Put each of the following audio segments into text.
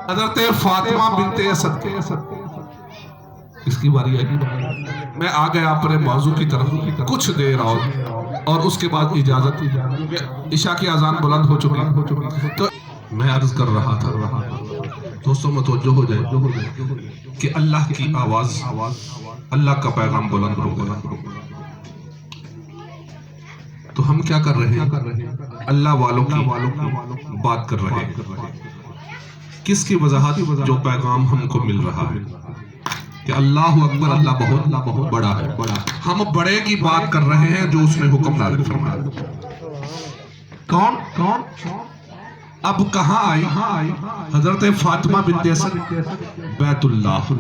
حضرت فاطمہ بنت اسد اس کی باری آئی. میں آ گیا اپنے موضوع کی طرف کچھ دیر اور اس کے بعد اجازت. عشاء کی اذان بلند ہو چکی تو میں عرض کر رہا تھا دوستوں متوجہ ہو جائے کہ اللہ کی آواز، اللہ کا پیغام بلند ہو گیا. تو ہم کیا کر رہے ہیں؟ اللہ والوں کی بات کر رہے ہیں. کس کی وضاحت؟ جو پیغام ہم کو مل رہا ہے کہ اللہ اکبر، اللہ بہت بڑا ہے. ہم بڑے کی بات کر رہے ہیں جو اس نے حکم نازل فرمایا. کون؟ اب کہاں آئی؟ حضرت فاطمہ بنت اسد بیت اللہ.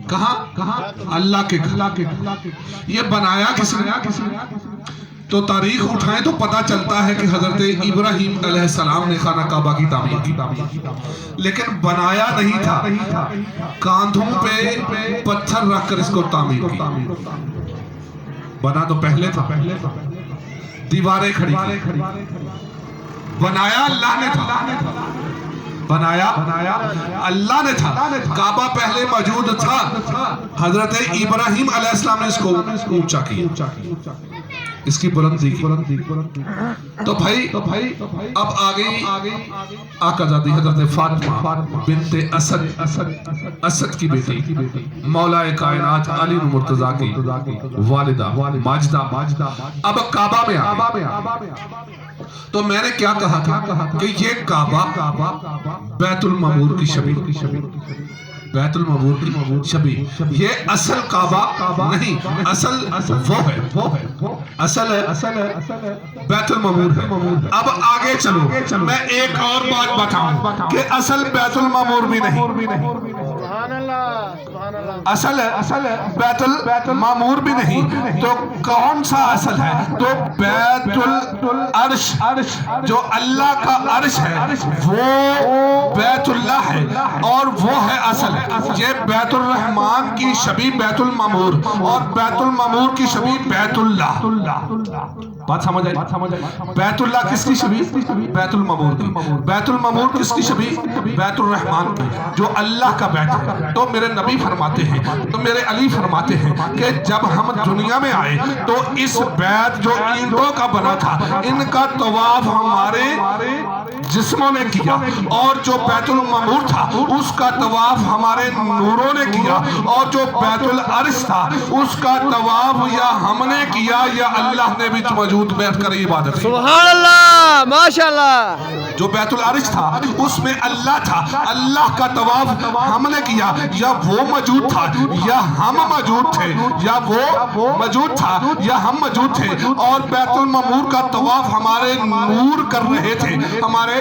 کہاں؟ اللہ کے گھر. یہ بنایا کس نے؟ تو تاریخ اٹھائیں تو پتا چلتا ہے کہ حضرت ابراہیم علیہ السلام نے خانہ کعبہ کی تعمیر کی، لیکن بنایا نہیں تھا. کاندھوں پہ پتھر رکھ کر اس کو تعمیر کی. بنا تو پہلے تھا، دیواریں کھڑی کی. بنایا اللہ نے تھا، بنایا اللہ نے تھا. کعبہ پہلے موجود تھا، حضرت ابراہیم علیہ السلام نے اس کو اونچا کیا، اس کی بلندی کی. تو بھائی اب آگئی آقازادی حضرت فاطمہ بنت اسد کی بیٹی، مولا کائنات علی مرتضیٰ کی والدہ ماجدہ. اب کعبہ میں آگئی. تو میں نے کیا کہا تھا کہ یہ کعبہ بیت المعمور کی شبیہ، بیت المعمور کی شبیہ. یہ اصل کعبہ نہیں، اصل وہ ہے، اصل بیت المعمور ہے. اب آگے چلو، میں ایک اور بات بتاؤں کہ اصل بیت المعمور بھی نہیں، اصل بیت المعمور بھی نہیں. تو کون سا اصل ہے؟ تو بیت العرش، جو اللہ کا عرش ہے وہ بیت اللہ ہے اور وہ ہے اصل. یہ بیت الرحمن کی شبیہ بیت المعمور اور بیت المعمور کی شبیہ بیت اللہ. بات سمجھ آئی؟ بیت اللہ کس کی شبیہ؟ بیت المعمور کی. بیت المعمور کس کی شبیہ؟ بیت الرحمن کی، جو اللہ کا بیت ہے. تو میرے نبی فرماتے ہیں، تو میرے علی فرماتے ہیں کہ جب ہم دنیا میں آئے تو اس بیت جو اینٹوں کا بنا تھا، ان کا طواف ہمارے جسموں نے کیا، اور جو بیت المعمور تھا اس کا طواف ہمارے نوروں نے کیا، اور جو بیت العرش تھا اس کا طواف یا ہم نے کیا یا اللہ نے بھی موجود بیٹھ کر عبادت کی. سبحان اللہ، ماشاءاللہ. جو بیت العرش تھا اس میں اللہ تھا، اللہ کا طواف ہم نے کیا، یا وہ موجود تھا یا ہم موجود تھے، یا وہ موجود تھا یا ہم موجود تھے. اور بیت المعمور کا طواف ہمارے نور کر رہے تھے، ہمارے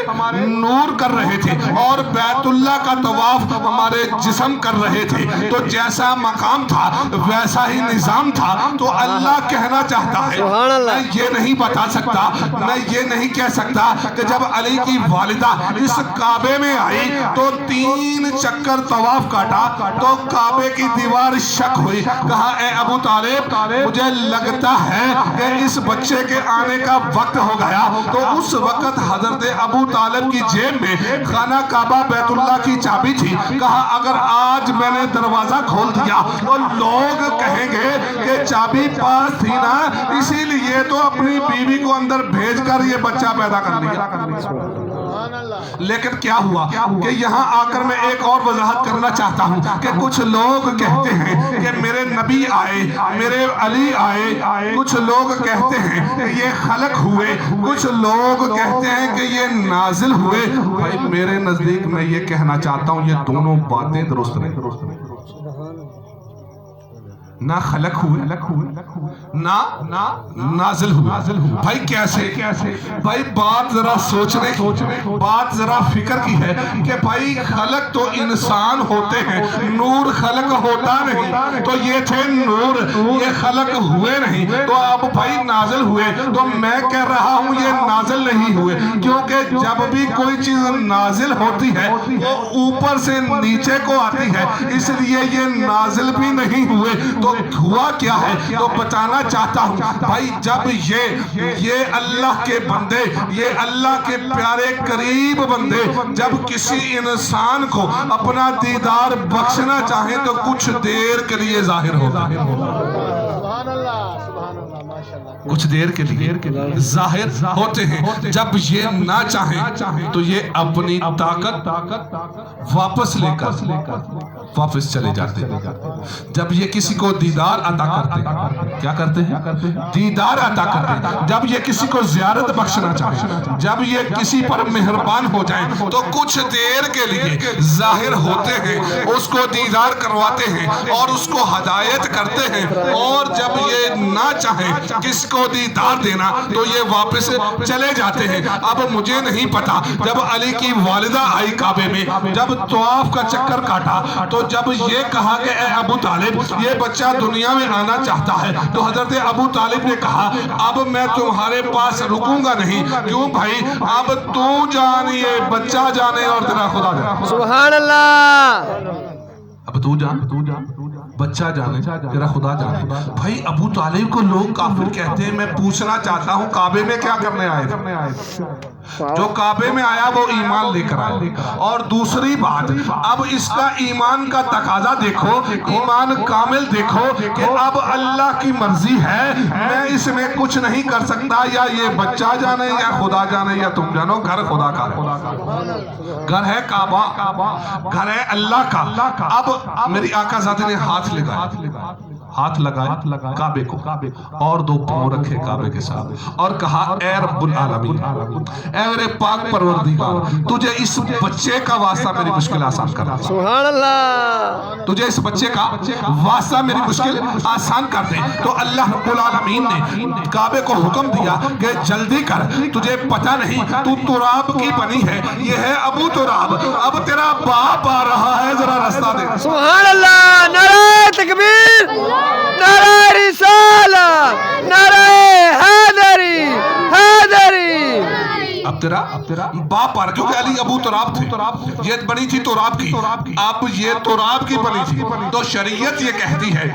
نور کر رہے تھے، اور بیت اللہ کا طواف ہمارے جسم کر رہے تھے. تو جیسا مقام تھا ویسا ہی نظام تھا. تو اللہ کہنا چاہتا ہے، میں یہ نہیں بتا سکتا، میں یہ نہیں کہہ سکتا کہ جب علی کی والدہ اس کعبے میں آئی تو 3 چکر طواف کاٹا تو کعبے کی دیوار شک ہوئی. کہا اے ابو طالب، مجھے لگتا ہے کہ اس بچے کے آنے کا وقت ہو گیا. تو اس وقت حضرت ابو طالب کی جیب میں خانہ کعبہ بیت اللہ کی چابی تھی. کہا اگر آج میں نے دروازہ کھول دیا تو لوگ کہیں گے کہ چابی پاس تھی نا، اسی لیے تو اپنی بیوی کو اندر بھیج کر یہ بچہ پیدا کر لیا. لیکن کیا ہوا کہ یہاں آ کر میں ایک اور وضاحت کرنا چاہتا ہوں کہ کچھ لوگ کہتے ہیں کہ میرے نبی آئے، میرے علی آئے. کچھ لوگ کہتے ہیں کہ یہ خلق ہوئے، کچھ لوگ کہتے ہیں کہ یہ نازل ہوئے. بھائی میرے نزدیک میں یہ کہنا چاہتا ہوں یہ دونوں باتیں درست نہیں. نہ خلق ہوئے نہ نازل ہوئے. بھائی کیسے؟ بھائی بات ذرا سوچنے، بات ذرا فکر کی ہے کہ بھائی خلق تو انسان ہوتے ہیں، نور خلق ہوتا نہیں. تو یہ تھے نور، یہ خلق ہوئے نہیں. تو اب بھائی نازل ہوئے، تو میں کہہ رہا ہوں یہ نازل نہیں ہوئے، کیونکہ جب بھی کوئی چیز نازل ہوتی ہے وہ اوپر سے نیچے کو آتی ہے، اس لیے یہ نازل بھی نہیں ہوئے. تو ہوا کیا ہے؟ تو بتانا چاہتا ہوں بھائی، جب یہ اللہ کے بندے، یہ اللہ کے پیارے قریب بندے جب کسی انسان کو اپنا دیدار بخشنا چاہیں تو کچھ دیر کے لیے ظاہر ہوتا ہے، کچھ دیر کے لیے ظاہر ہوتے ہیں۔ جب یہ نہ چاہیں تو یہ اپنی طاقت واپس لے کر واپس چلے جاتے ہیں۔ جب یہ کسی کو دیدار عطا کرتے ہیں، کیا کرتے ہیں؟ دیدار عطا کرتے ہیں۔ جب یہ کسی کو زیارت بخشنا چاہیں، جب یہ کسی پر مہربان ہو جائیں تو کچھ دیر کے لیے ظاہر ہوتے ہیں، اس کو دیدار کرواتے ہیں اور اس کو ہدایت کرتے ہیں، اور جب یہ نہ چاہیں کس کو دیدار دینا تو یہ واپس چلے جاتے ہیں۔ اب مجھے نہیں پتا، جب علی کی والدہ آئی کعبے میں، جب طواف کا چکر کاٹا تو جب یہ کہا کہ اے ابو طالب یہ بچہ دنیا میں آنا چاہتا ہے، تو حضرت ابو طالب نے کہا اب میں تمہارے پاس رکوں گا نہیں، کیوں بھائی؟ اب تو جان، یہ بچہ جانے اور تیرا خدا جانے۔ سبحان اللہ۔ اب تو جان، بچہ جانے، تیرا خدا جانے۔ بھائی ابو طالب کو لوگ کافر کہتے ہیں۔ میں پوچھنا چاہتا ہوں کعبے میں کیا کرنے آئے تھے؟ جو کعبے میں آیا وہ ایمان لے کر آیا۔ اور دوسری بات، اب اس کا ایمان کا تقاضا دیکھو، ایمان کامل دیکھو کہ اب اللہ کی مرضی ہے، میں اس میں کچھ نہیں کر سکتا، یا یہ بچہ جانے یا خدا جانے یا تم جانو، گھر خدا کا، گھر ہے کعبہ، گھر ہے اللہ کا۔ اب میری آقا ذات نے ہاتھ لگائے کعبے کو، اور دو پاؤں رکھے کعبے کے ساتھ، اور کہا اے رب العالمین، اے میرے پاک پروردگار، تجھے اس بچے کا واسطہ میری مشکل آسان کر دے۔ سبحان اللہ۔ تجھے اس بچے کا واسطہ میری مشکل آسان کر دے۔ تو اللہ رب العالمین نے کعبے کو حکم دیا کہ جلدی کر، تجھے پتہ نہیں تو تراب کی بنی ہے، یہ ہے ابو تراب، اب تیرا باپ آ رہا ہے، ذرا رستہ دے۔ سبحان اللہ۔ نعرہ تکبیر، نعرہ رسالہ، نعرہ حیدری، حیدری۔ اب تیرا باپ آ رہا، کیونکہ علی ابو تراب تھے، یہ بنی تھی تراب کی، اب یہ تراب کی بنی تھی۔ تو شریعت یہ کہتی ہے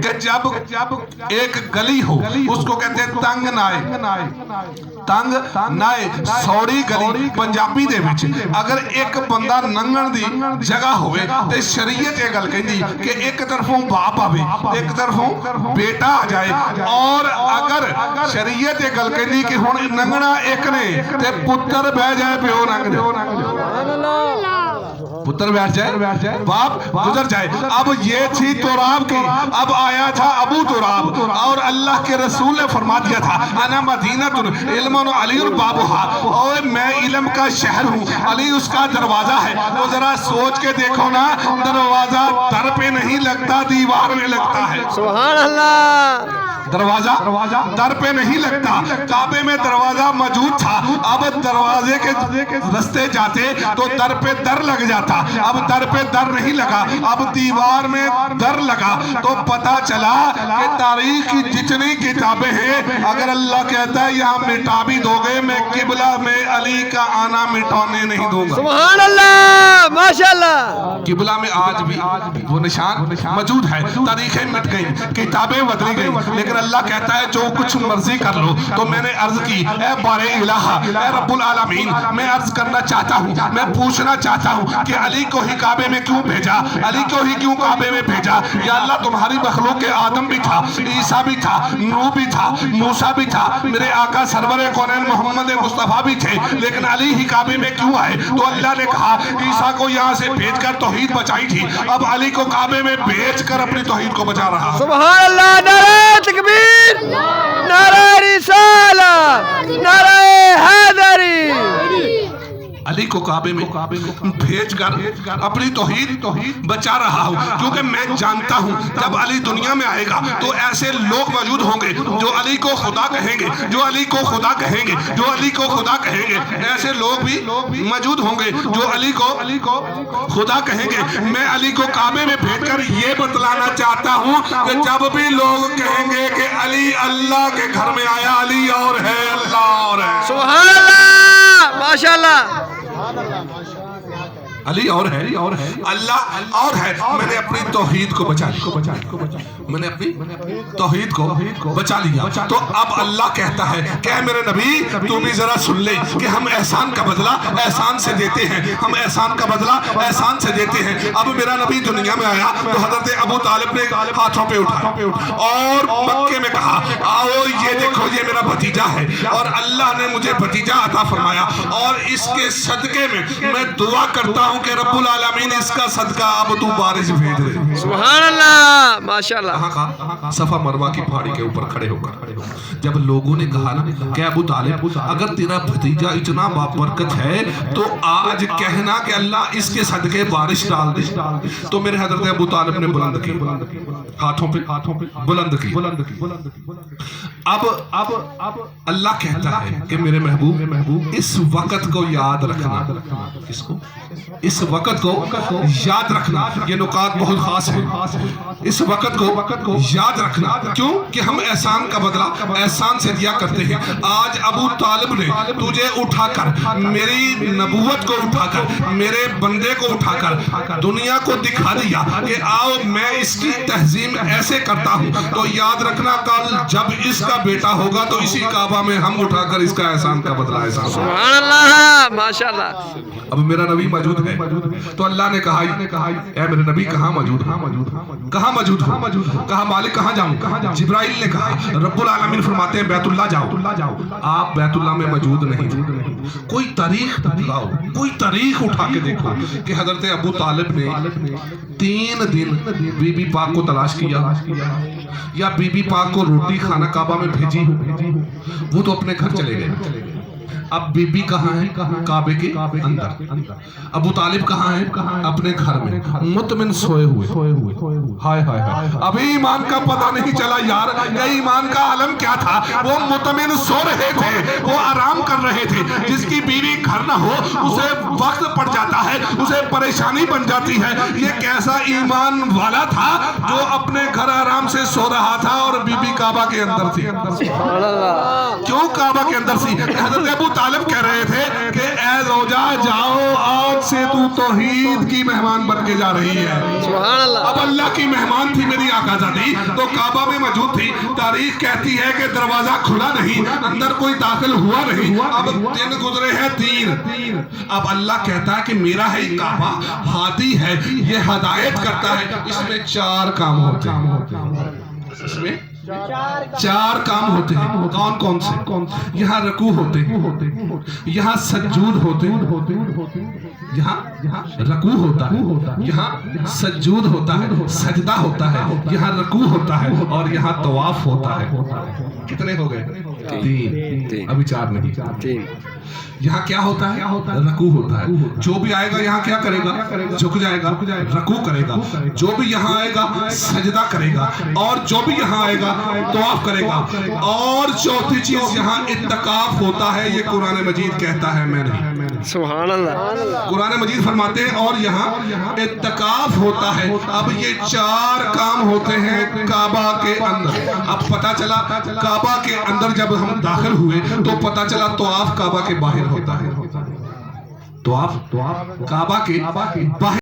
کہ جب ایک گلی ہو، اس کو کہتے ہیں تنگ نائے، تنگ نائے، سوڑی گلی پنجابی دے وچ، اگر ایک بندہ ننگن دی جگہ ہوئے تو شریعت یہ گل کہندی کہ ایک طرفوں باپ آوے، ایک طرفوں بیٹا آ جائے، اور اگر شریعت یہ گل کہندی کہ ہن ننگنا ایک نے تے پتر بہ جائے پیو ننگ جائے، پتر بیٹھ جائے، باپ گزر جائے۔ اب یہ تھی تراب کی، اب آیا تھا ابو تراب، اور اللہ کے رسول نے فرما دیا تھا انا مدینۃ علم علی بابھا، اور میں علم کا شہر ہوں، علی اس کا دروازہ ہے۔ تو ذرا سوچ کے دیکھو نا، دروازہ در پہ نہیں لگتا، دیوار میں لگتا ہے۔ سبحان اللہ۔ دروازہ در پہ نہیں لگتا، کعبے میں دروازہ موجود تھا، اب دروازے کے رستے جاتے تو در پہ در لگ جاتا، اب در پہ در نہیں لگا، اب دیوار میں در لگا۔ تو پتا چلا کہ تاریخ کی جتنی کتابیں ہیں، اگر اللہ کہتا ہے یہاں مٹا بھی دو گے، میں قبلہ میں علی کا آنا مٹانے نہیں دوں گا۔ سبحان اللہ، ماشاءاللہ۔ قبلہ میں آج بھی وہ نشان موجود ہے، تاریخیں مٹ گئی، کتابیں بدلی گئی، لیکن اللہ کہتا ہے جو کچھ مرضی کر لو۔ تو میں نے عرض کی اے بار الہ، اے رب العالمین، میں عرض کرنا چاہتا ہوں، میں پوچھنا چاہتا ہوں کہ علی کو ہی کعبے میں کیوں بھیجا، علی کو ہی کیوں کعبے میں بھیجا؟ یا اللہ تمہاری مخلوق کے آدم بھی تھا، عیسیٰ بھی تھا، نوح بھی تھا، موسیٰ بھی تھا، میرے آقا سرور کونین محمد مصطفیٰ بھی تھے، لیکن علی ہی کعبے میں کیوں آئے؟ تو اللہ نے کہا عیسیٰ کو یہاں سے بھیج کر توحید بچائی تھی، اب علی کو کعبے میں بھیج کر اپنی توحید کو بچا رہا۔ سبحان اللہ۔ نعرہ تکبیر، نعرہ رسالہ، نعرہ حیدری۔ علی کو کعبے میں بھیج کر اپنی توحید بچا رہا ہوں، کیونکہ میں جانتا ہوں جب علی دنیا میں آئے گا تو ایسے لوگ موجود ہوں گے جو علی کو خدا کہیں گے، جو علی کو خدا کہیں گے، جو علی کو خدا کہیں گے، ایسے لوگ بھی موجود ہوں گے جو علی کو خدا کہیں گے۔ میں علی کو کعبے میں بھیج کر یہ بتلانا چاہتا ہوں کہ جب بھی لوگ کہیں گے کہ علی اللہ کے گھر میں آیا، علی اور ہے، اللہ اور ہے۔ سبحان اللہ، ماشاءاللہ۔ علی اور ہے اللہ اور ہے. میں نے اپنی توحید کو بچا لیا, میں نے اپنی توحید کو بچا لیا. تو اب اللہ کہتا ہے کہ اے میرے نبی تو بھی ذرا سن لے کہ ہم احسان کا بدلہ احسان سے دیتے ہیں, ہم احسان کا بدلہ احسان سے دیتے ہیں. اب میرا نبی دنیا میں آیا تو حضرت ابو طالب نے ہاتھوں پہ اٹھایا اور مکے میں کہا آؤ یہ دیکھو یہ میرا بھتیجا ہے, اور اللہ نے مجھے بھتیجا عطا فرمایا, اور اس کے صدقے میں دعا کرتا ہوں کہ رب العالمین اس کا صدقہ اب تو بارش بھیج دے. سبحان اللہ, ماشاءاللہ. کہاں صفا مروہ کی پہاڑی کے اوپر کھڑے ہو کر جب لوگوں نے کہا نا کہ ابو طالب اگر تیرا بھتیجا اتنا بابرکت ہے تو آج کہنا کہ اللہ اس کے صدقے بارش ڈال دے. تو میرے حضرت ابو طالب نے بلند کی, ہاتھوں پہ بلند کی. اب اللہ کہتا ہے کہ میرے محبوب اس وقت کو یاد رکھنا. اس کو اس وقت کو یاد رکھنا, یہ نکات بہت خاص ہیں. اس وقت کو یاد رکھنا, کیوں کہ ہم احسان کا بدلہ احسان سے دیا کرتے ہیں. آج ابو طالب نے تجھے اٹھا کر, میری نبوت کو اٹھا کر, میرے بندے کو اٹھا کر دنیا کو دکھا دیا کہ آؤ میں اس کی تہذیب ایسے کرتا ہوں. تو یاد رکھنا کل جب اس کا بیٹا ہوگا تو اسی کعبہ میں ہم اٹھا کر اس کا احسان کا بدلہ احسان. سبحان اللہ, ماشاءاللہ. اب میرا نبی موجود ہے تو اللہ نے کہا اے میرے نبی کہاں موجود ہو, کہا مالک کہاں جاؤں. جبرائیل نے کہا رب العالمین فرماتے ہیں بیت اللہ جاؤ. آپ بیت اللہ میں موجود نہیں. کوئی تاریخ لاؤ, کوئی تاریخ اٹھا کے دیکھو کہ حضرت ابو طالب نے 3 دن بی بی پاک کو تلاش کیا یا بی بی پاک کو روٹی خانہ کعبہ میں بھیجی ہو. وہ تو اپنے گھر چلے گئے. اب بی بی کہاں ہے, کعبے کے اندر. ابو طالب کہاں ہے, اپنے گھر میں مطمئن سوئے ہوئے. ہائے ہائے ہائے, ابھی ایمان کا پتہ نہیں چلا یار کہ ایمان کا عالم کیا تھا. وہ مطمئن سو رہے تھے, وہ آرام کر رہے تھے. جس کی بیوی گھر نہ ہو اسے وقت پڑ جاتا ہے, اسے پریشانی بن جاتی ہے. یہ کیسا ایمان والا تھا جو اپنے گھر آرام سے سو رہا تھا اور بی بی کعبہ کے اندر تھی. کیوں کعبہ کے اندر تھی؟ حضرت ابو طالب کہہ رہے تھے کہ اے زوجہ جاؤ, آج سے تو توحید کی مہمان بن کے جا رہی ہے. سبحان اللہ. اب اللہ کی مہمان تھی میری آقازادی, تو کعبہ میں موجود تھی. تاریخ کہتی ہے کہ دروازہ کھلا نہیں, اندر کوئی داخل ہوا نہیں. اب دن گزرے ہیں 3. اب اللہ کہتا ہے کہ میرا ہے کعبہ, ہادی ہے, یہ ہدایت کرتا ہے. اس میں 4 کام ہوتے ہیں. اس میں 4 کام ہوتے ہیں. کون کون سے؟ یہاں رکوع ہوتے ہیں, یہاں سجود ہوتے ہیں, یہاں رکوع ہوتا ہے, یہاں سجود ہوتا ہے, سجدہ ہوتا ہے, یہاں رکوع ہوتا ہے, اور یہاں طواف ہوتا ہے. کتنے ہو گئے؟ 3. ابھی 4 نہیں. یہاں کیا ہوتا ہے؟ رکوع ہوتا ہے. جو بھی آئے گا یہاں کیا کرے گا؟ جھک جائے گا, رکوع کرے گا. جو بھی یہاں آئے گا سجدہ کرے گا, اور جو بھی یہاں آئے گا طواف کرے گا. اور چوتھی چیز یہاں اعتکاف ہوتا ہے. یہ قرآن مجید کہتا ہے, میں نہیں. سبحان اللہ. قرآن مجید فرماتے ہیں اور یہاں اعتکاف ہوتا ہے. اب یہ 4 کام ہوتے ہیں کعبہ کے اندر. اب پتا چلا کعبہ کے اندر جب ہم داخل ہوئے تو پتا چلا طواف کعبہ کے باہر ہوتا ہے. طواف کعبہ کے باہر